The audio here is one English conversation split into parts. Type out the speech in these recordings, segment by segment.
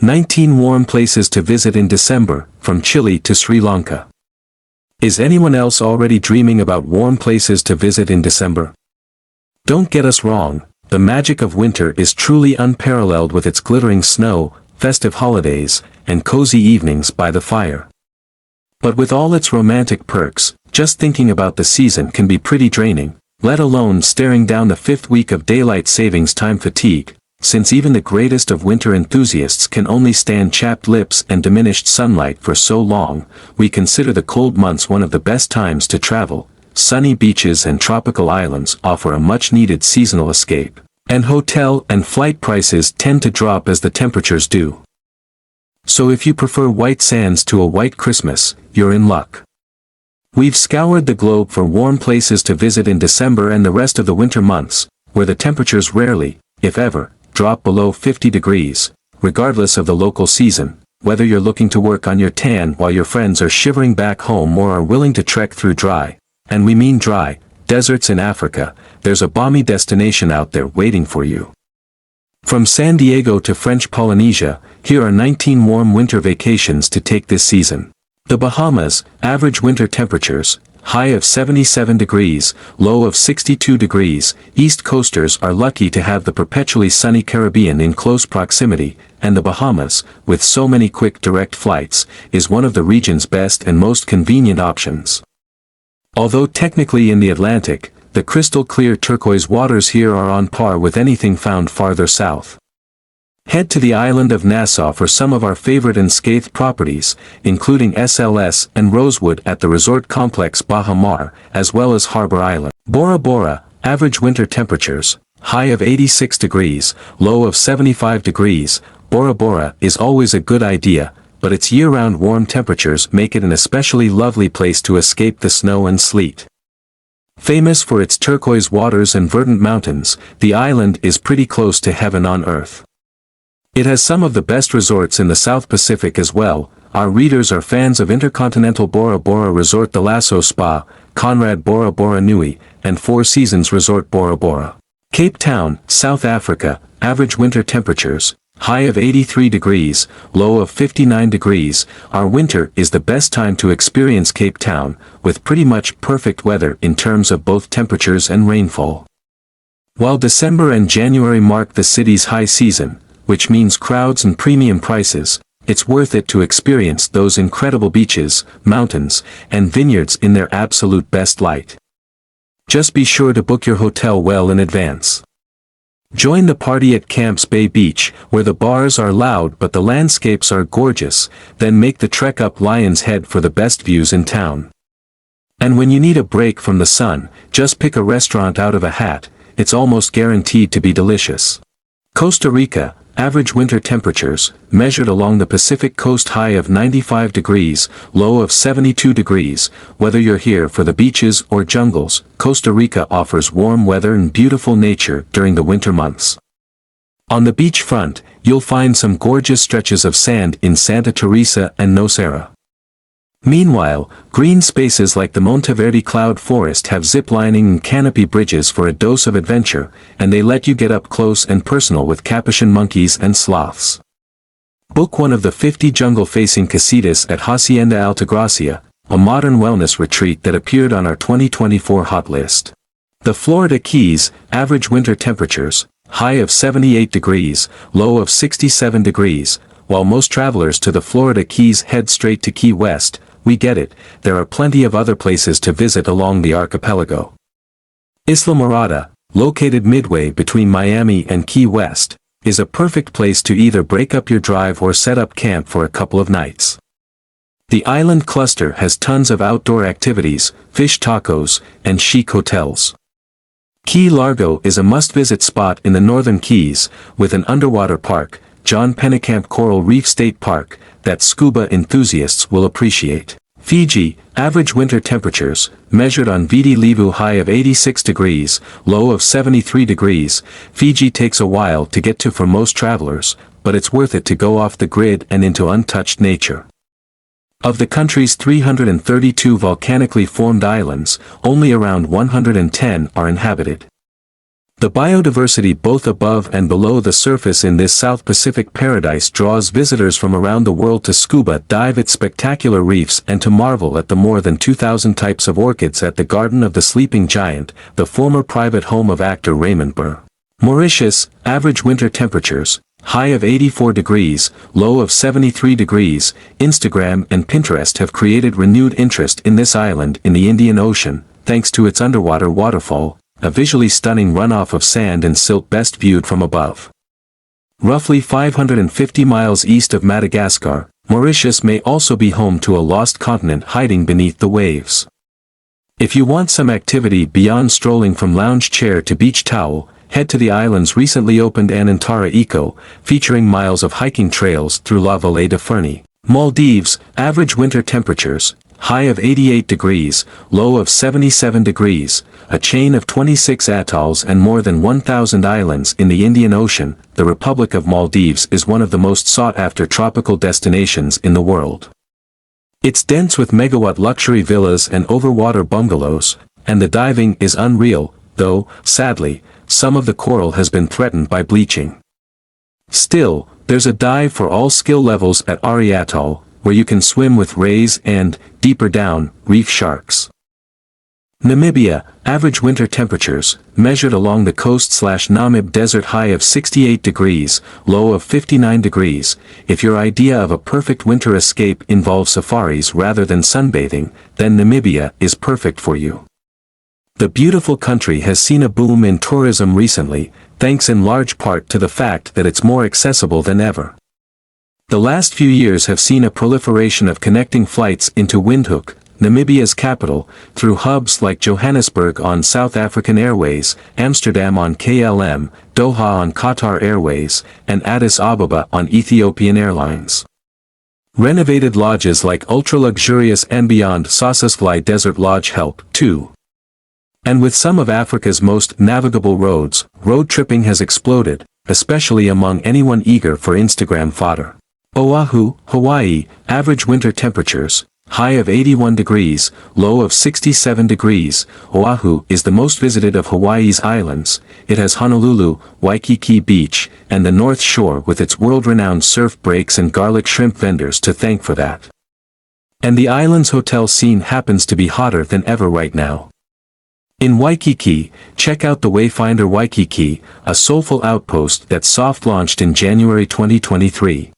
19 warm places to visit in December, from Chile to Sri Lanka. Is anyone else already dreaming about warm places to visit in December? Don't get us wrong, the magic of winter is truly unparalleled with its glittering snow, festive holidays, and cozy evenings by the fire. But with all its romantic perks, just thinking about the season can be pretty draining, let alone staring down the fifth week of daylight savings time fatigue, since even the greatest of winter enthusiasts can only stand chapped lips and diminished sunlight for so long. We consider the cold months one of the best times to travel. Sunny beaches and tropical islands offer a much-needed seasonal escape, and hotel and flight prices tend to drop as the temperatures do. So if you prefer white sands to a white Christmas, you're in luck. We've scoured the globe for warm places to visit in December and the rest of the winter months, where the temperatures rarely, if ever, drop below 50 degrees, regardless of the local season, whether you're looking to work on your tan while your friends are shivering back home or are willing to trek through dry, and we mean dry, deserts in Africa. There's a balmy destination out there waiting for you. From San Diego to French Polynesia, here are 19 warm winter vacations to take this season. The Bahamas, average winter temperatures, high of 77 degrees, low of 62 degrees, East Coasters are lucky to have the perpetually sunny Caribbean in close proximity, and the Bahamas, with so many quick direct flights, is one of the region's best and most convenient options. Although technically in the Atlantic, the crystal-clear turquoise waters here are on par with anything found farther south. Head to the island of Nassau for some of our favorite unscathed properties, including SLS and Rosewood at the resort complex Baha Mar, as well as Harbor Island. Bora Bora, average winter temperatures, high of 86 degrees, low of 75 degrees. Bora Bora is always a good idea, but its year-round warm temperatures make it an especially lovely place to escape the snow and sleet. Famous for its turquoise waters and verdant mountains, the island is pretty close to heaven on earth. It has some of the best resorts in the South Pacific as well. Our readers are fans of Intercontinental Bora Bora Resort The Lasso Spa, Conrad Bora Bora Nui, and Four Seasons Resort Bora Bora. Cape Town, South Africa, average winter temperatures, high of 83 degrees, low of 59 degrees. Our winter is the best time to experience Cape Town, with pretty much perfect weather in terms of both temperatures and rainfall. While December and January mark the city's high season, which means crowds and premium prices, it's worth it to experience those incredible beaches, mountains, and vineyards in their absolute best light. Just be sure to book your hotel well in advance. Join the party at Camps Bay Beach, where the bars are loud but the landscapes are gorgeous, then make the trek up Lion's Head for the best views in town. And when you need a break from the sun, just pick a restaurant out of a hat, it's almost guaranteed to be delicious. Costa Rica, average winter temperatures, measured along the Pacific coast, high of 95 degrees, low of 72 degrees. Whether you're here for the beaches or jungles, Costa Rica offers warm weather and beautiful nature during the winter months. On the beach front, you'll find some gorgeous stretches of sand in Santa Teresa and Nocera. Meanwhile, green spaces like the Monteverde Cloud Forest have zip-lining and canopy bridges for a dose of adventure, and they let you get up close and personal with capuchin monkeys and sloths. Book one of the 50 jungle-facing casitas at Hacienda Altagracia, a modern wellness retreat that appeared on our 2024 hot list. The Florida Keys, average winter temperatures, high of 78 degrees, low of 67 degrees. While most travelers to the Florida Keys head straight to Key West, we get it, there are plenty of other places to visit along the archipelago. Isla Morada, located midway between Miami and Key West, is a perfect place to either break up your drive or set up camp for a couple of nights. The island cluster has tons of outdoor activities, fish tacos, and chic hotels. Key Largo is a must-visit spot in the Northern Keys, with an underwater park, John Pennekamp Coral Reef State Park, that scuba enthusiasts will appreciate. Fiji, average winter temperatures, measured on Viti Levu, high of 86 degrees, low of 73 degrees. Fiji takes a while to get to for most travelers, but it's worth it to go off the grid and into untouched nature. Of the country's 332 volcanically formed islands, only around 110 are inhabited. The biodiversity both above and below the surface in this South Pacific paradise draws visitors from around the world to scuba dive at spectacular reefs and to marvel at the more than 2,000 types of orchids at the Garden of the Sleeping Giant, the former private home of actor Raymond Burr. Mauritius, average winter temperatures, high of 84 degrees, low of 73 degrees. Instagram and Pinterest have created renewed interest in this island in the Indian Ocean, thanks to its underwater waterfall, a visually stunning runoff of sand and silt best viewed from above. Roughly 550 miles east of Madagascar, Mauritius may also be home to a lost continent hiding beneath the waves. If you want some activity beyond strolling from lounge chair to beach towel, head to the island's recently opened Anantara Eco, featuring miles of hiking trails through La Vallée de Fernie. Maldives, average winter temperatures, high of 88 degrees, low of 77 degrees, a chain of 26 atolls and more than 1,000 islands in the Indian Ocean. The Republic of Maldives is one of the most sought-after tropical destinations in the world. It's dense with megawatt luxury villas and overwater bungalows, and the diving is unreal, though, sadly, some of the coral has been threatened by bleaching. Still, there's a dive for all skill levels at Ari Atoll, where you can swim with rays and, deeper down, reef sharks. Namibia, average winter temperatures, measured along the coast/Namib Desert, high of 68 degrees, low of 59 degrees. If your idea of a perfect winter escape involves safaris rather than sunbathing, then Namibia is perfect for you. The beautiful country has seen a boom in tourism recently, thanks in large part to the fact that it's more accessible than ever. The last few years have seen a proliferation of connecting flights into Windhoek, Namibia's capital, through hubs like Johannesburg on South African Airways, Amsterdam on KLM, Doha on Qatar Airways, and Addis Ababa on Ethiopian Airlines. Renovated lodges like ultra-luxurious and beyond Sossusvlei Desert Lodge help, too. And with some of Africa's most navigable roads, road tripping has exploded, especially among anyone eager for Instagram fodder. Oahu, Hawaii, average winter temperatures, high of 81 degrees, low of 67 degrees. Oahu is the most visited of Hawaii's islands. It has Honolulu, Waiheke Beach, and the North Shore with its world-renowned surf breaks and garlic shrimp vendors to thank for that. And the island's hotel scene happens to be hotter than ever right now. In Waiheke, check out the Wayfinder Waiheke, a soulful outpost that soft-launched in January 2023.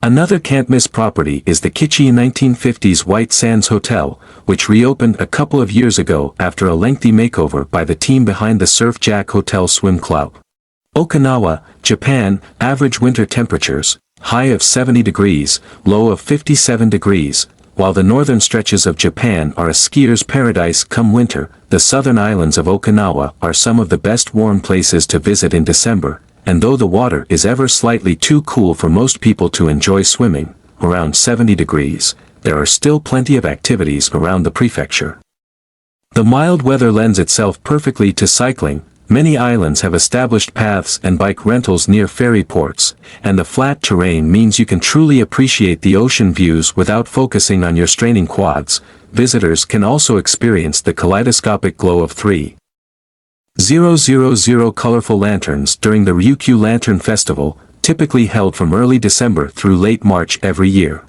Another can't-miss property is the kitschy 1950s White Sands Hotel, which reopened a couple of years ago after a lengthy makeover by the team behind the Surf Jack Hotel Swim Club. Okinawa, Japan, average winter temperatures, high of 70 degrees, low of 57 degrees. While the northern stretches of Japan are a skier's paradise come winter, the southern islands of Okinawa are some of the best warm places to visit in December, and though the water is ever slightly too cool for most people to enjoy swimming, around 70 degrees, there are still plenty of activities around the prefecture. The mild weather lends itself perfectly to cycling. Many islands have established paths and bike rentals near ferry ports, and the flat terrain means you can truly appreciate the ocean views without focusing on your straining quads. Visitors can also experience the kaleidoscopic glow of 3,000 colorful lanterns during the Ryukyu Lantern Festival, typically held from early December through late March every year.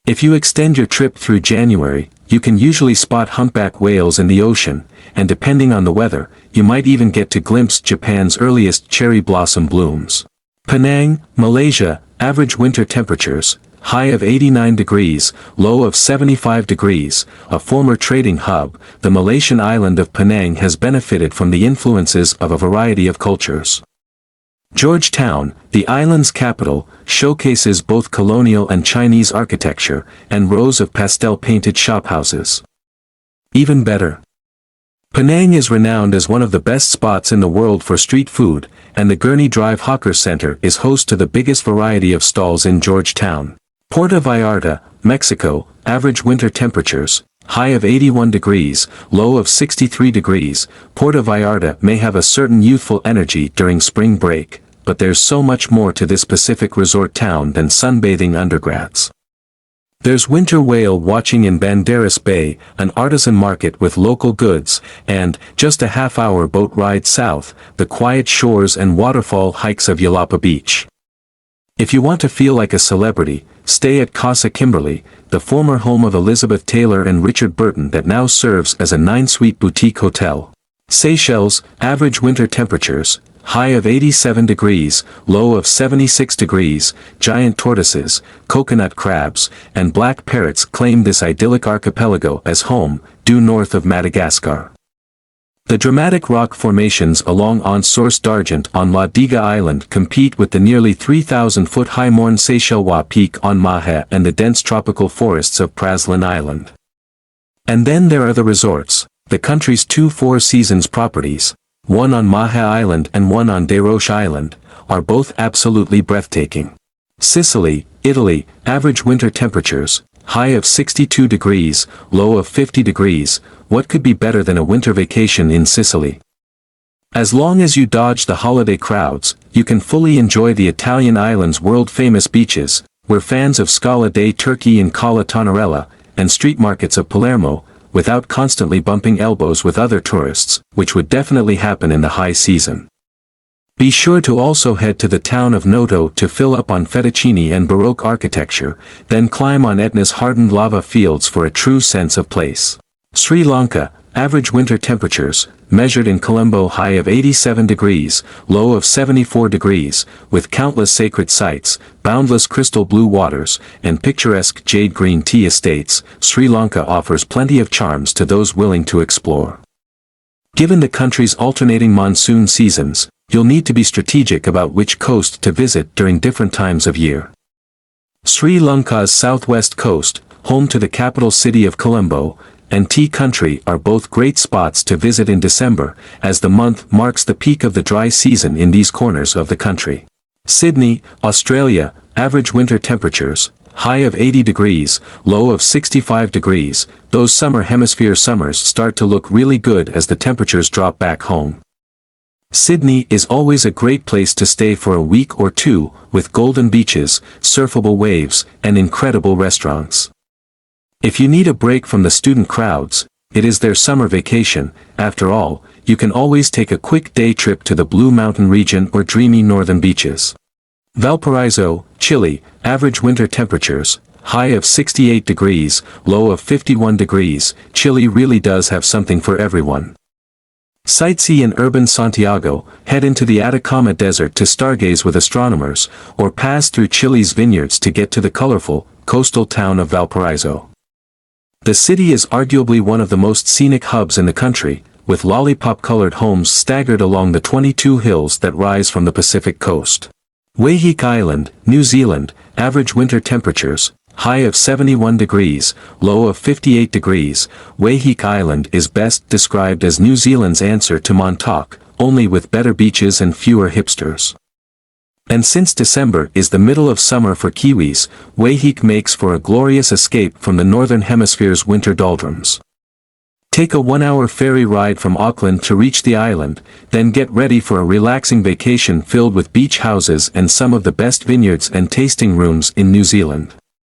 If you extend your trip through January, you can usually spot humpback whales in the ocean, and depending on the weather, you might even get to glimpse Japan's earliest cherry blossom blooms. Penang, Malaysia, average winter temperatures, high of 89 degrees, low of 75 degrees. A former trading hub, the Malaysian island of Penang has benefited from the influences of a variety of cultures. Georgetown, the island's capital, showcases both colonial and Chinese architecture, and rows of pastel-painted shophouses. Even better, Penang is renowned as one of the best spots in the world for street food, and the Gurney Drive Hawker Center is host to the biggest variety of stalls in Georgetown. Puerto Vallarta, Mexico, average winter temperatures, high of 81 degrees, low of 63 degrees. Puerto Vallarta may have a certain youthful energy during spring break, but there's so much more to this Pacific resort town than sunbathing undergrads. There's winter whale watching in Banderas Bay, an artisan market with local goods, and, just a half-hour boat ride south, the quiet shores and waterfall hikes of Yalapa Beach. If you want to feel like a celebrity, stay at Casa Kimberly, the former home of Elizabeth Taylor and Richard Burton that now serves as a 9-suite boutique hotel. Seychelles, average winter temperatures, high of 87 degrees, low of 76 degrees, giant tortoises, coconut crabs, and black parrots claim this idyllic archipelago as home, due north of Madagascar. The dramatic rock formations along En Source d'Argent on La Diga Island compete with the nearly 3,000-foot-high Morne Seychellois Peak on Mahe and the dense tropical forests of Praslin Island. And then there are the resorts, the country's 2 Four Seasons properties, one on Mahe Island and one on Desroches Island, are both absolutely breathtaking. Sicily, Italy, average winter temperatures, high of 62 degrees, low of 50 degrees, what could be better than a winter vacation in Sicily? As long as you dodge the holiday crowds, you can fully enjoy the Italian island's world-famous beaches, where fans of Scala dei Turchi and Cala Tonarella, and street markets of Palermo, without constantly bumping elbows with other tourists, which would definitely happen in the high season. Be sure to also head to the town of Noto to fill up on fettuccine and Baroque architecture, then climb on Etna's hardened lava fields for a true sense of place. Sri Lanka, average winter temperatures, measured in Colombo, high of 87 degrees, low of 74 degrees, with countless sacred sites, boundless crystal blue waters, and picturesque jade green tea estates. Sri Lanka offers plenty of charms to those willing to explore. Given the country's alternating monsoon seasons, you'll need to be strategic about which coast to visit during different times of year. Sri Lanka's southwest coast, home to the capital city of Colombo, and Tea Country are both great spots to visit in December, as the month marks the peak of the dry season in these corners of the country. Sydney, Australia, average winter temperatures, high of 80 degrees, low of 65 degrees, those summer hemisphere summers start to look really good as the temperatures drop back home. Sydney is always a great place to stay for a week or two, with golden beaches, surfable waves, and incredible restaurants. If you need a break from the student crowds, it is their summer vacation. After all, you can always take a quick day trip to the Blue Mountain region or dreamy northern beaches. Valparaíso, Chile, average winter temperatures, high of 68 degrees, low of 51 degrees, Chile really does have something for everyone. Sightsee in urban Santiago, head into the Atacama Desert to stargaze with astronomers, or pass through Chile's vineyards to get to the colorful, coastal town of Valparaíso. The city is arguably one of the most scenic hubs in the country, with lollipop-colored homes staggered along the 22 hills that rise from the Pacific coast. Waiheke Island, New Zealand, average winter temperatures, high of 71 degrees, low of 58 degrees. Waiheke Island is best described as New Zealand's answer to Montauk, only with better beaches and fewer hipsters. And since December is the middle of summer for Kiwis, Waiheke makes for a glorious escape from the Northern Hemisphere's winter doldrums. Take a 1-hour ferry ride from Auckland to reach the island, then get ready for a relaxing vacation filled with beach houses and some of the best vineyards and tasting rooms in New Zealand.